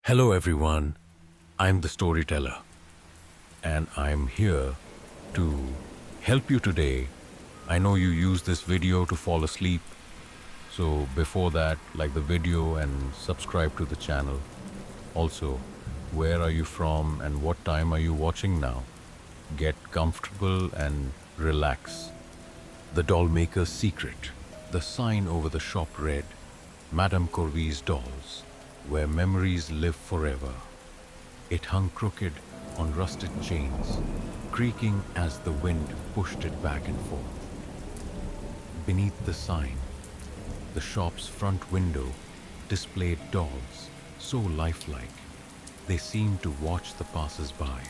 Hello everyone, I'm the storyteller and I'm here to help you today. I know you use this video to fall asleep, so before that, like the video and subscribe to the channel. Also, where are you from and what time are you watching now? Get comfortable and relax. The Dollmaker's secret. The sign over the shop read, Madame Corvi's dolls, where memories live forever. It hung crooked on rusted chains, creaking as the wind pushed it back and forth. Beneath the sign, the shop's front window displayed dolls, so lifelike, they seemed to watch the passers-by.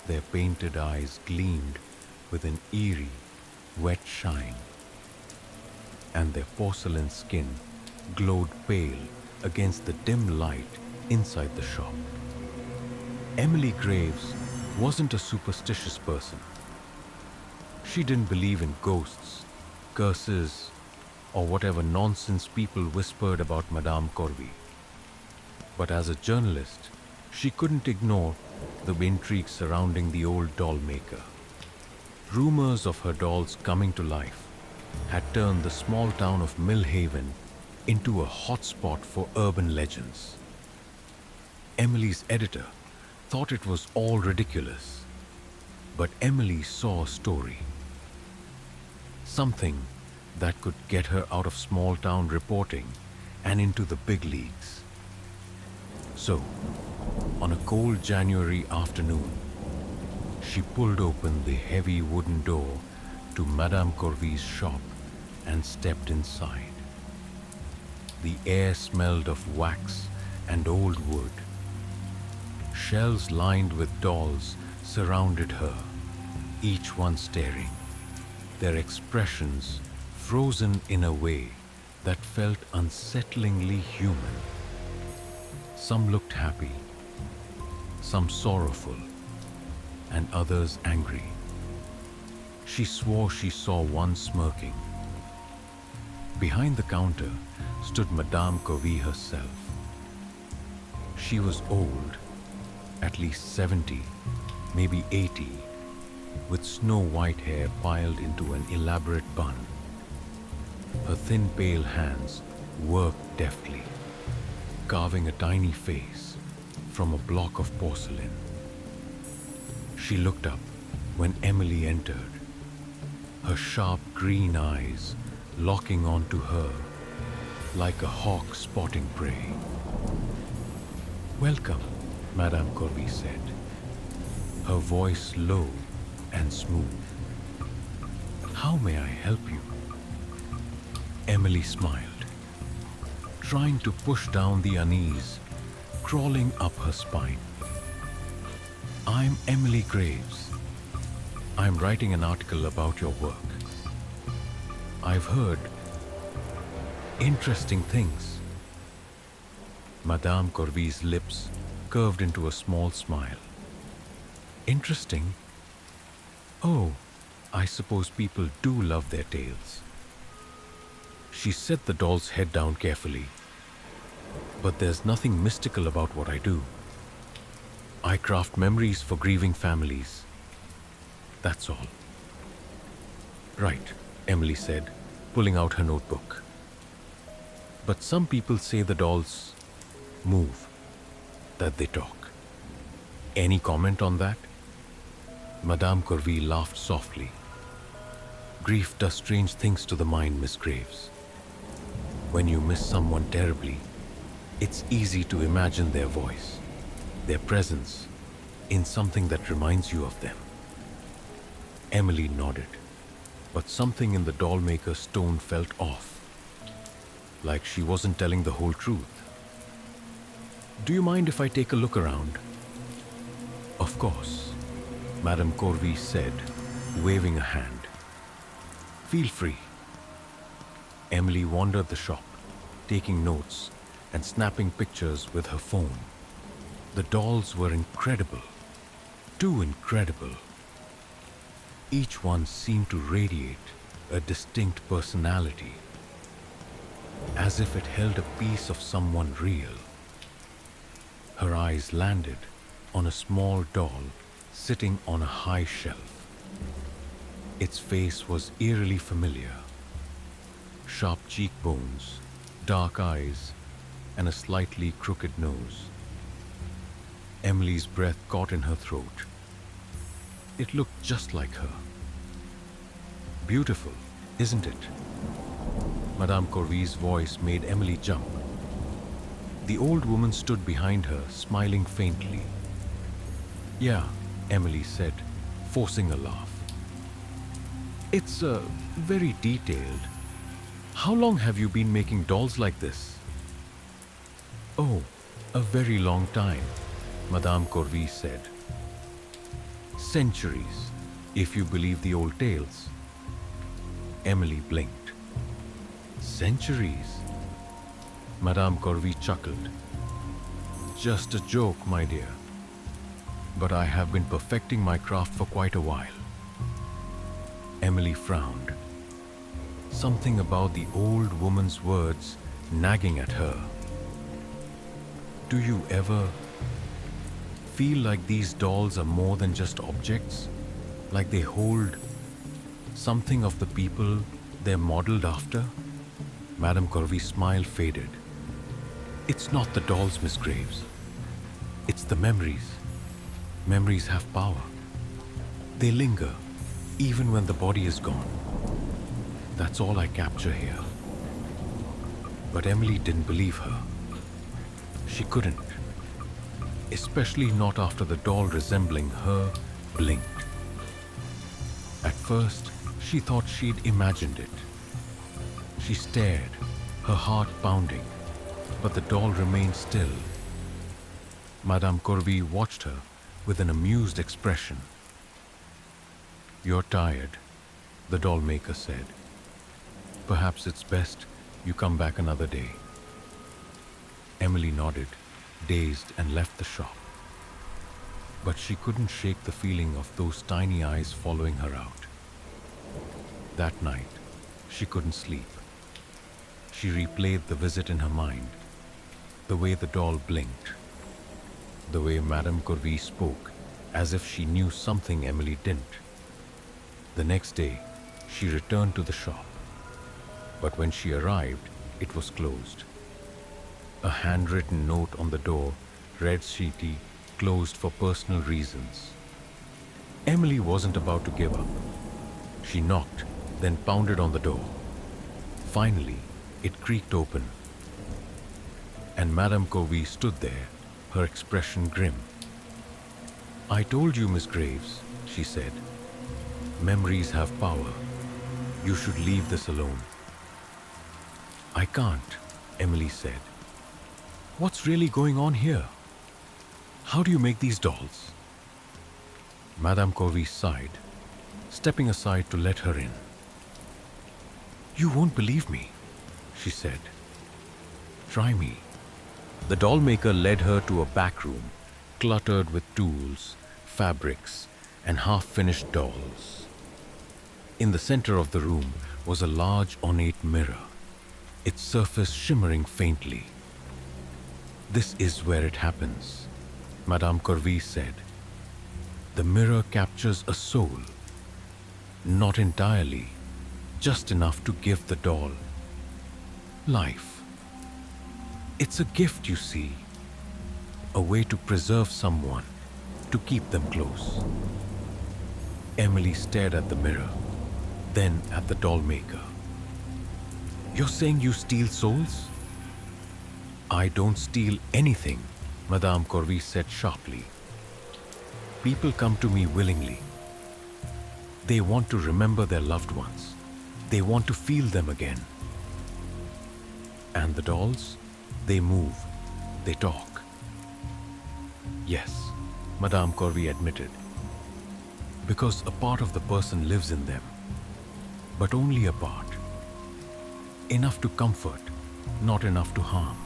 Their painted eyes gleamed with an eerie, wet shine, and their porcelain skin glowed pale against the dim light inside the shop. Emily Graves wasn't a superstitious person. She didn't believe in ghosts, curses, or whatever nonsense people whispered about Madame Corvi. But as a journalist, she couldn't ignore the intrigue surrounding the old dollmaker. Rumors of her dolls coming to life had turned the small town of Millhaven into a hotspot for urban legends. Emily's editor thought it was all ridiculous, but Emily saw a story. Something that could get her out of small town reporting and into the big leagues. So, on a cold January afternoon, she pulled open the heavy wooden door to Madame Corvi's shop and stepped inside. The air smelled of wax and old wood. Shelves lined with dolls surrounded her, each one staring, their expressions frozen in a way that felt unsettlingly human. Some looked happy, some sorrowful, and others angry. She swore she saw one smirking. Behind the counter stood Madame Corvi herself. She was old, at least 70, maybe 80, with snow-white hair piled into an elaborate bun. Her thin, pale hands worked deftly, carving a tiny face from a block of porcelain. She looked up when Emily entered, her sharp green eyes locking onto her like a hawk spotting prey. "Welcome," Madame Corvi said, her voice low and smooth. "How may I help you?" Emily smiled, trying to push down the unease crawling up her spine. "I'm Emily Graves. I'm writing an article about your work. I've heard interesting things." Madame Corvi's lips curved into a small smile. "Interesting? Oh, I suppose people do love their tales." She set the doll's head down carefully. "But there's nothing mystical about what I do. I craft memories for grieving families. That's all." "Right," Emily said, pulling out her notebook. "But some people say the dolls move, that they talk. Any comment on that?" Madame Corvi laughed softly. "Grief does strange things to the mind, Miss Graves. When you miss someone terribly, it's easy to imagine their voice, their presence, in something that reminds you of them." Emily nodded, but something in the dollmaker's tone felt off, like she wasn't telling the whole truth. "Do you mind if I take a look around?" "Of course," Madame Corvi said, waving a hand. "Feel free." Emily wandered the shop, taking notes and snapping pictures with her phone. The dolls were incredible, too incredible. Each one seemed to radiate a distinct personality, as if it held a piece of someone real. eyes landed on a small doll sitting on a high shelf. Its face was eerily familiar. Sharp cheekbones, dark eyes, and a slightly crooked nose. Emily's breath caught in her throat. It looked just like her. Beautiful, isn't it? Madame Corvi's voice made Emily jump. The old woman stood behind her, smiling faintly. Yeah, Emily said, forcing a laugh. It's very detailed. How long have you been making dolls like this? Oh, a very long time, Madame Corvi said. Centuries, if you believe the old tales. Emily blinked. Centuries? Madame Corvi chuckled. Just a joke, my dear. But I have been perfecting my craft for quite a while. Emily frowned. Something about the old woman's words nagging at her. Do you ever feel like these dolls are more than just objects? Like they hold something of the people they're modeled after? Madame Corvi's smile faded. It's not the dolls, Miss Graves. It's the memories. Memories have power. They linger, even when the body is gone. That's all I capture here. But Emily didn't believe her. She couldn't. Especially not after the doll resembling her blinked. At first, she thought she'd imagined it. She stared, her heart pounding, but the doll remained still. Madame Corvi watched her with an amused expression. You're tired, the dollmaker said. Perhaps it's best you come back another day. Emily nodded, dazed, and left the shop. But she couldn't shake the feeling of those tiny eyes following her out. That night, she couldn't sleep. She replayed the visit in her mind, the way the doll blinked, the way Madame Corvi spoke as if she knew something Emily didn't. The next day, she returned to the shop. But when she arrived, it was closed. A handwritten note on the door read sheety, closed for personal reasons. Emily wasn't about to give up. She knocked, then pounded on the door. Finally, it creaked open. And Madame Corvi stood there, her expression grim. I told you, Miss Graves, she said. Memories have power. You should leave this alone. I can't, Emily said. What's really going on here? How do you make these dolls? Madame Corvi sighed, stepping aside to let her in. You won't believe me, she said. Try me. The dollmaker led her to a back room, cluttered with tools, fabrics, and half-finished dolls. In the center of the room was a large ornate mirror, its surface shimmering faintly. This is where it happens, Madame Corvi said. The mirror captures a soul. Not entirely, just enough to give the doll life. It's a gift, you see. A way to preserve someone, to keep them close. Emily stared at the mirror, then at the dollmaker. You're saying you steal souls? I don't steal anything, Madame Corvi said sharply. People come to me willingly. They want to remember their loved ones. They want to feel them again. And the dolls? They move. They talk. Yes, Madame Corvi admitted. Because a part of the person lives in them. But only a part. Enough to comfort, not enough to harm.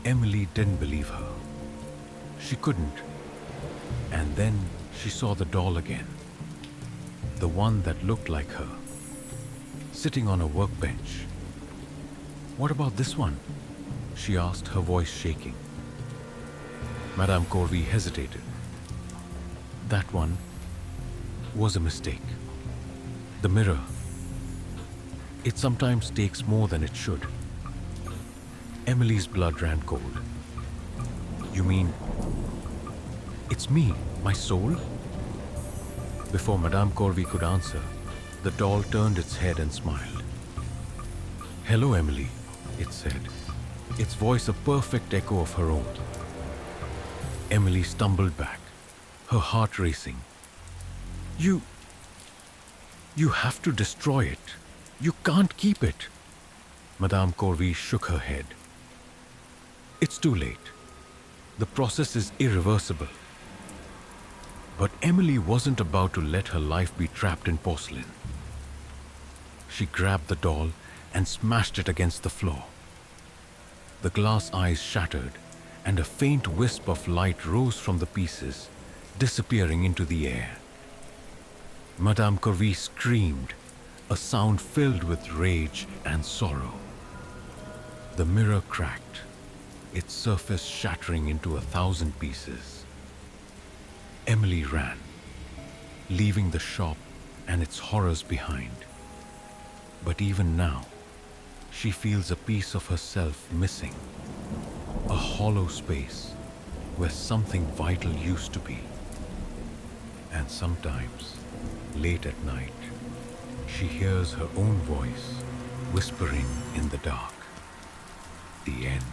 Emily didn't believe her. She couldn't. And then she saw the doll again. The one that looked like her. Sitting on a workbench. What about this one? She asked, her voice shaking. Madame Corvi hesitated. That one was a mistake. The mirror. It sometimes takes more than it should. Emily's blood ran cold. You mean it's me, my soul? Before Madame Corvi could answer, the doll turned its head and smiled. Hello, Emily, it said, its voice a perfect echo of her own. Emily stumbled back, her heart racing. You have to destroy it. You can't keep it. Madame Corvi shook her head. It's too late. The process is irreversible. But Emily wasn't about to let her life be trapped in porcelain. She grabbed the doll and smashed it against the floor. The glass eyes shattered, and a faint wisp of light rose from the pieces, disappearing into the air. Madame Corvi screamed, a sound filled with rage and sorrow. The mirror cracked, its surface shattering into 1,000 pieces. Emily ran, leaving the shop and its horrors behind. But even now, she feels a piece of herself missing, a hollow space where something vital used to be. And sometimes, late at night, she hears her own voice whispering in the dark, the end.